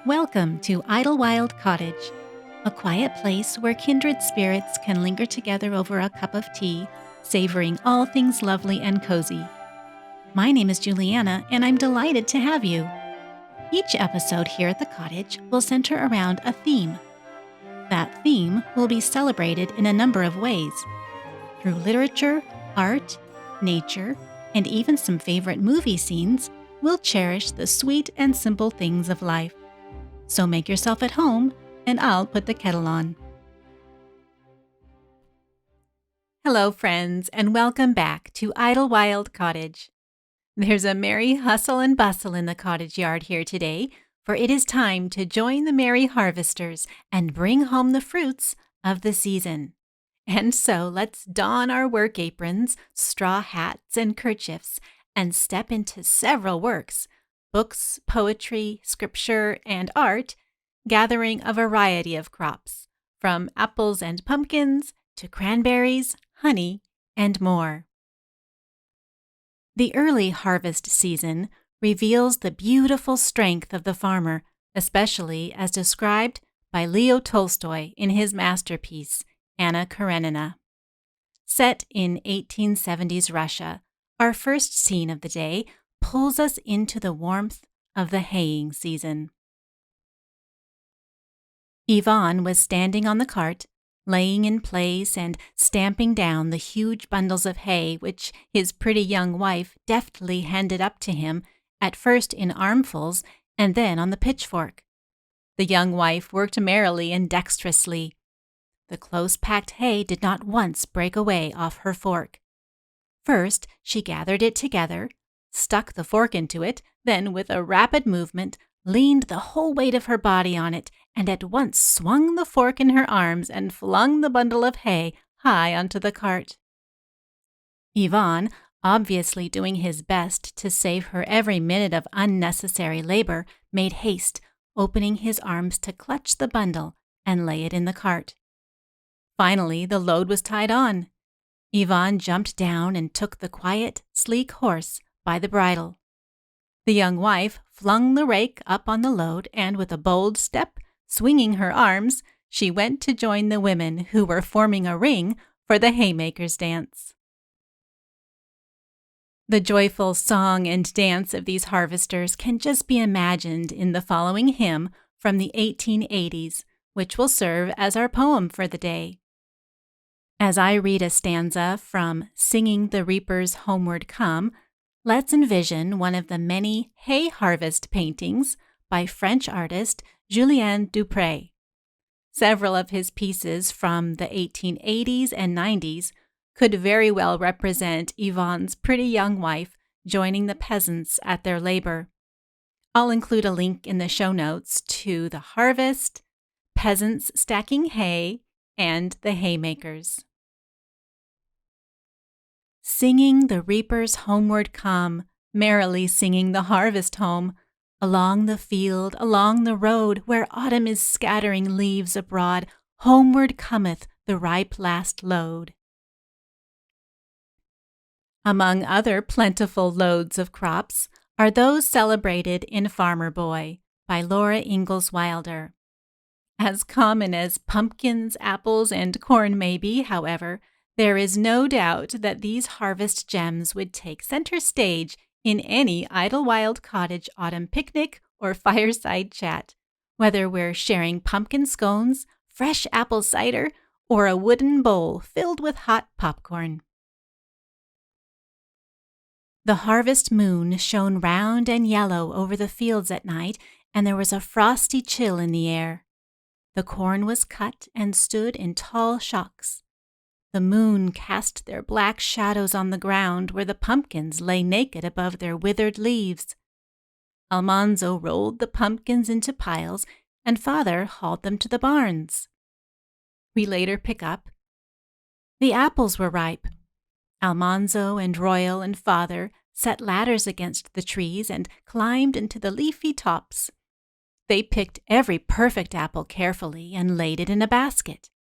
Welcome to Idlewild Cottage, a quiet place where kindred spirits can linger together over a cup of tea, savoring all things lovely and cozy. My name is Juliana, and I'm delighted to have you. Each episode here at the cottage will center around a theme. That theme will be celebrated in a number of ways, through literature, art, nature, and even some favorite movie scenes. We'll cherish the sweet and simple things of life. So make yourself at home, and I'll put the kettle on. Hello, friends, and welcome back to Idlewild Cottage. There's a merry hustle and bustle in the cottage yard here today, for it is time to join the merry harvesters and bring home the fruits of the season. And so let's don our work aprons, straw hats, and kerchiefs, and step into several works, books, poetry, scripture, and art, gathering a variety of crops, from apples and pumpkins to cranberries, honey, and more. The early harvest season reveals the beautiful strength of the farmer, especially as described by Leo Tolstoy in his masterpiece, Anna Karenina. Set in 1870s Russia, our first scene of the day pulls us into the warmth of the haying season. Ivan was standing on the cart, laying in place and stamping down the huge bundles of hay which his pretty young wife deftly handed up to him, at first in armfuls and then on the pitchfork. The young wife worked merrily and dexterously. The close-packed hay did not once break away off her fork. First, she gathered it together, stuck the fork into it, then with a rapid movement, leaned the whole weight of her body on it, and at once swung the fork in her arms and flung the bundle of hay high onto the cart. Ivan, obviously doing his best to save her every minute of unnecessary labor, made haste, opening his arms to clutch the bundle and lay it in the cart. Finally, the load was tied on. Ivan jumped down and took the quiet, sleek horse by the bridle. The young wife flung the rake up on the load, and with a bold step, swinging her arms, she went to join the women who were forming a ring for the Haymakers dance. The joyful song and dance of these harvesters can just be imagined in the following hymn from the 1880s, which will serve as our poem for the day. As I read a stanza from Singing the Reapers Homeward Come, let's envision one of the many hay harvest paintings by French artist Julien Dupre. Several of his pieces from the 1880s and 90s could very well represent Ivan's pretty young wife joining the peasants at their labor. I'll include a link in the show notes to the harvest, peasants stacking hay, and the haymakers. Singing the reapers homeward come, merrily singing the harvest home, along the field, along the road, where autumn is scattering leaves abroad, homeward cometh the ripe last load. Among other plentiful loads of crops are those celebrated in Farmer Boy by Laura Ingalls Wilder. As common as pumpkins, apples, and corn may be, however, there is no doubt that these harvest gems would take center stage in any Idlewild Cottage autumn picnic or fireside chat, whether we're sharing pumpkin scones, fresh apple cider, or a wooden bowl filled with hot popcorn. The harvest moon shone round and yellow over the fields at night, and there was a frosty chill in the air. The corn was cut and stood in tall shocks. The moon cast their black shadows on the ground where the pumpkins lay naked above their withered leaves. Almanzo rolled the pumpkins into piles, and Father hauled them to the barns. We later pick up. The apples were ripe. Almanzo and Royal and Father set ladders against the trees and climbed into the leafy tops. They picked every perfect apple carefully and laid it in a basket.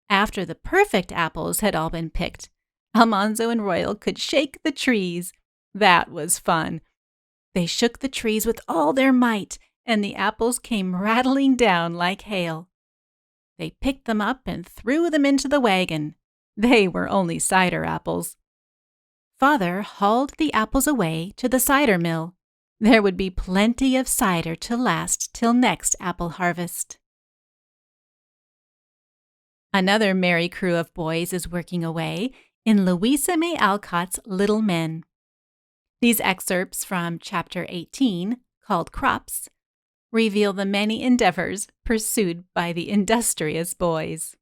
After the perfect apples had all been picked, Almanzo and Royal could shake the trees. That was fun. They shook the trees with all their might, and the apples came rattling down like hail. They picked them up and threw them into the wagon. They were only cider apples. Father hauled the apples away to the cider mill. There would be plenty of cider to last till next apple harvest. Another merry crew of boys is working away in Louisa May Alcott's Little Men. These excerpts from Chapter 18, called Crops, reveal the many endeavors pursued by the industrious boys.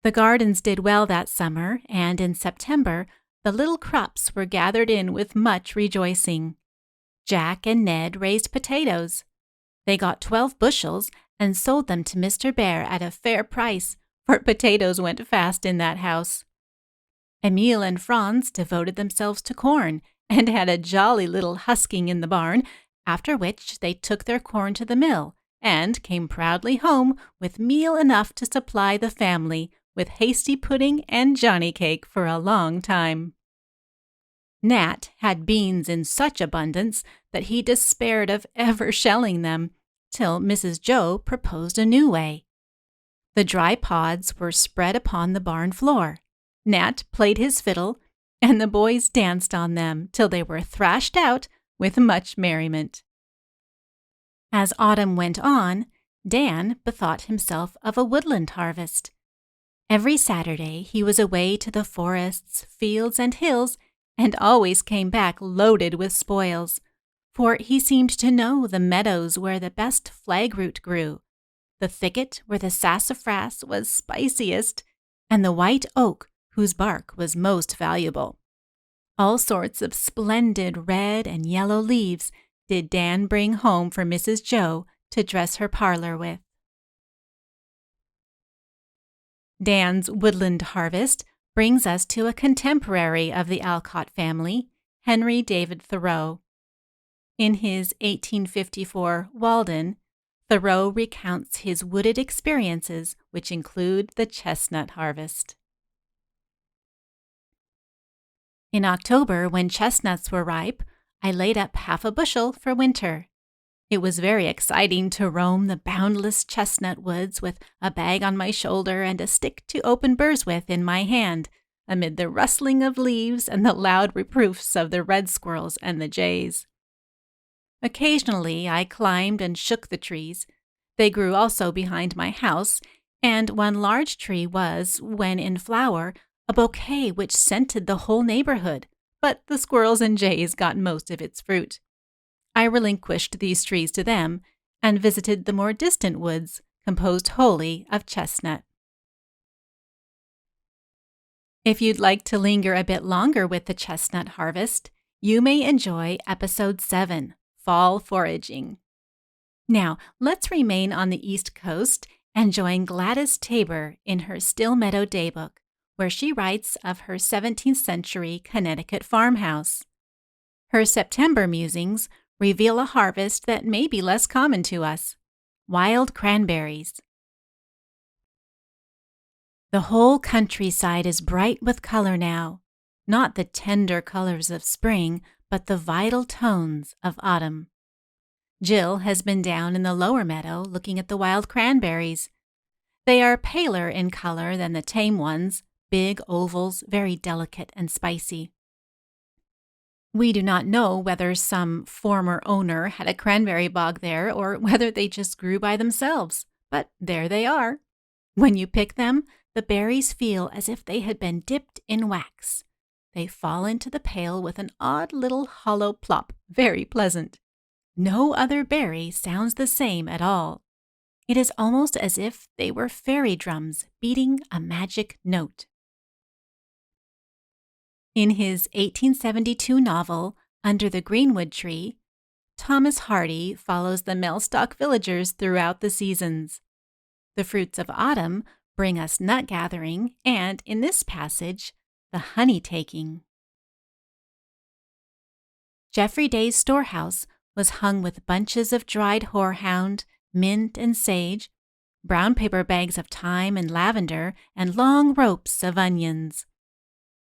The gardens did well that summer, and in September, the little crops were gathered in with much rejoicing. Jack and Ned raised potatoes. They got 12 bushels and sold them to Mr. Bear at a fair price, for potatoes went fast in that house. Emile and Franz devoted themselves to corn and had a jolly little husking in the barn, after which they took their corn to the mill and came proudly home with meal enough to supply the family with hasty pudding and johnny cake for a long time. Nat had beans in such abundance that he despaired of ever shelling them, till Mrs. Joe proposed a new way. The dry pods were spread upon the barn floor. Nat played his fiddle, and the boys danced on them till they were thrashed out with much merriment. As autumn went on, Dan bethought himself of a woodland harvest. Every Saturday he was away to the forests, fields, and hills, and always came back loaded with spoils, for he seemed to know the meadows where the best flagroot grew, the thicket where the sassafras was spiciest, and the white oak whose bark was most valuable. All sorts of splendid red and yellow leaves did Dan bring home for Mrs. Joe to dress her parlor with. Dan's woodland harvest brings us to a contemporary of the Alcott family, Henry David Thoreau. In his 1854 Walden, Thoreau recounts his wooded experiences, which include the chestnut harvest. In October, when chestnuts were ripe, I laid up half a bushel for winter. It was very exciting to roam the boundless chestnut woods with a bag on my shoulder and a stick to open burrs with in my hand, amid the rustling of leaves and the loud reproofs of the red squirrels and the jays. Occasionally I climbed and shook the trees. They grew also behind my house, and one large tree was, when in flower, a bouquet which scented the whole neighborhood, but the squirrels and jays got most of its fruit. I relinquished these trees to them and visited the more distant woods, composed wholly of chestnut. If you'd like to linger a bit longer with the chestnut harvest, you may enjoy Episode 7, Fall Foraging. Now, let's remain on the East Coast and join Gladys Tabor in her Stillmeadow Daybook, where she writes of her 17th century Connecticut farmhouse. Her September musings reveal a harvest that may be less common to us: wild cranberries. The whole countryside is bright with color now, not the tender colors of spring, but the vital tones of autumn. Jill has been down in the lower meadow looking at the wild cranberries. They are paler in color than the tame ones, big ovals, very delicate and spicy. We do not know whether some former owner had a cranberry bog there or whether they just grew by themselves, but there they are. When you pick them, the berries feel as if they had been dipped in wax. They fall into the pail with an odd little hollow plop, very pleasant. No other berry sounds the same at all. It is almost as if they were fairy drums beating a magic note. In his 1872 novel, Under the Greenwood Tree, Thomas Hardy follows the Mellstock villagers throughout the seasons. The fruits of autumn bring us nut gathering and, in this passage, the honey taking. Geoffrey Day's storehouse was hung with bunches of dried horehound, mint and sage, brown paper bags of thyme and lavender, and long ropes of onions.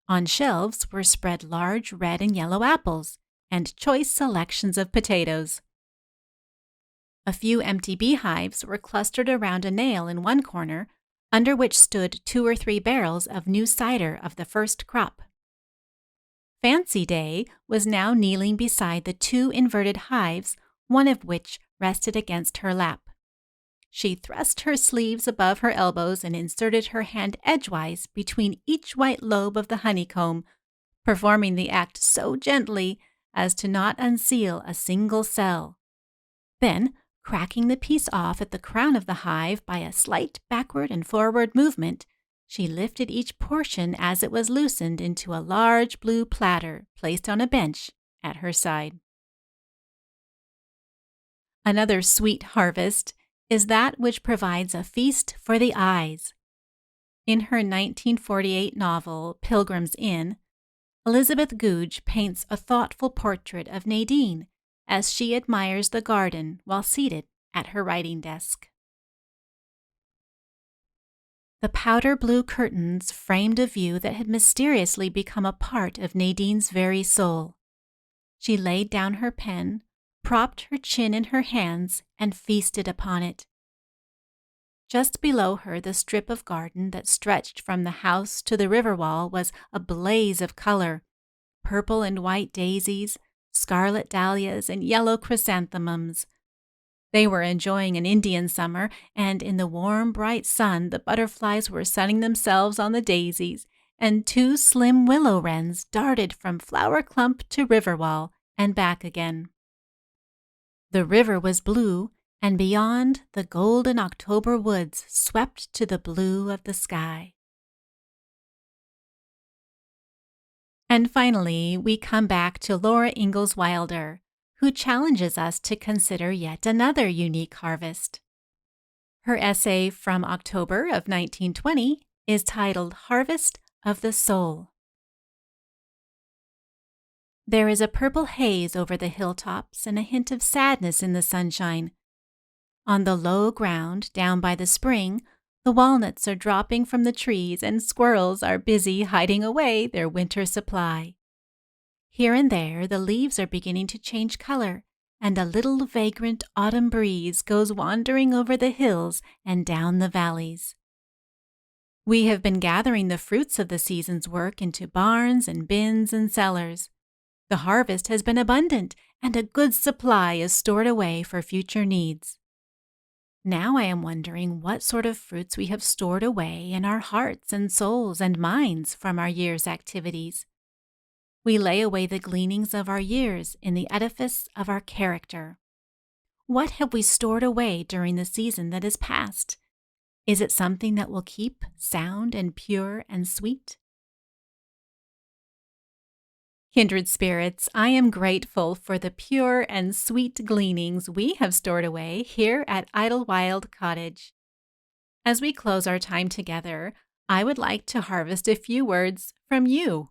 On shelves were spread large red and yellow apples, and choice selections of potatoes. A few empty beehives were clustered around a nail in one corner, under which stood 2 or 3 barrels of new cider of the first crop. Fancy Day was now kneeling beside the 2 inverted hives, one of which rested against her lap. She thrust her sleeves above her elbows and inserted her hand edgewise between each white lobe of the honeycomb, performing the act so gently as to not unseal a single cell. Then, cracking the piece off at the crown of the hive by a slight backward and forward movement, she lifted each portion as it was loosened into a large blue platter placed on a bench at her side. Another sweet harvest is that which provides a feast for the eyes. In her 1948 novel, Pilgrim's Inn, Elizabeth Goudge paints a thoughtful portrait of Nadine as she admires the garden while seated at her writing desk. The powder blue curtains framed a view that had mysteriously become a part of Nadine's very soul. She laid down her pen, propped her chin in her hands, and feasted upon it. Just below her, the strip of garden that stretched from the house to the river wall was a blaze of color: purple and white daisies, scarlet dahlias, and yellow chrysanthemums. They were enjoying an Indian summer, and in the warm, bright sun the butterflies were sunning themselves on the daisies, and 2 slim willow wrens darted from flower clump to river wall and back again. The river was blue, and beyond, the golden October woods swept to the blue of the sky. And finally, we come back to Laura Ingalls Wilder, who challenges us to consider yet another unique harvest. Her essay from October of 1920 is titled Harvest of the Soul. There is a purple haze over the hilltops and a hint of sadness in the sunshine. On the low ground down by the spring, the walnuts are dropping from the trees and squirrels are busy hiding away their winter supply. Here and there the leaves are beginning to change color, and a little vagrant autumn breeze goes wandering over the hills and down the valleys. We have been gathering the fruits of the season's work into barns and bins and cellars. The harvest has been abundant, and a good supply is stored away for future needs. Now I am wondering what sort of fruits we have stored away in our hearts and souls and minds from our year's activities. We lay away the gleanings of our years in the edifice of our character. What have we stored away during the season that is past? Is it something that will keep sound and pure and sweet? Kindred spirits, I am grateful for the pure and sweet gleanings we have stored away here at Idlewild Cottage. As we close our time together, I would like to harvest a few words from you.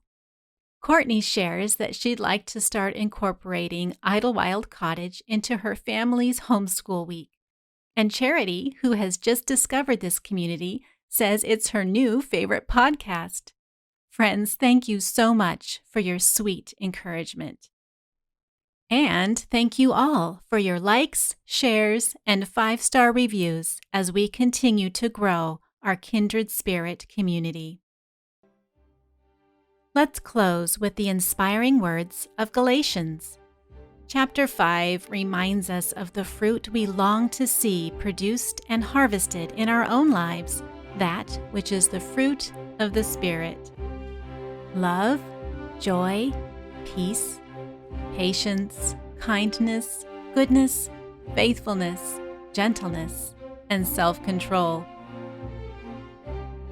Courtney shares that she'd like to start incorporating Idlewild Cottage into her family's homeschool week. And Charity, who has just discovered this community, says it's her new favorite podcast. Friends, thank you so much for your sweet encouragement. And thank you all for your likes, shares, and 5-star reviews as we continue to grow our kindred spirit community. Let's close with the inspiring words of Galatians. Chapter 5 reminds us of the fruit we long to see produced and harvested in our own lives, that which is the fruit of the Spirit. Love, joy, peace, patience, kindness, goodness, faithfulness, gentleness, and self-control.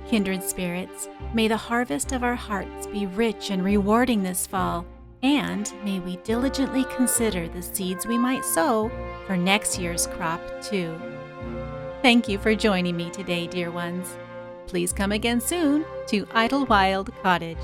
Kindred spirits, may the harvest of our hearts be rich and rewarding this fall, and may we diligently consider the seeds we might sow for next year's crop too. Thank you for joining me today, dear ones. Please come again soon to Idlewild Cottage.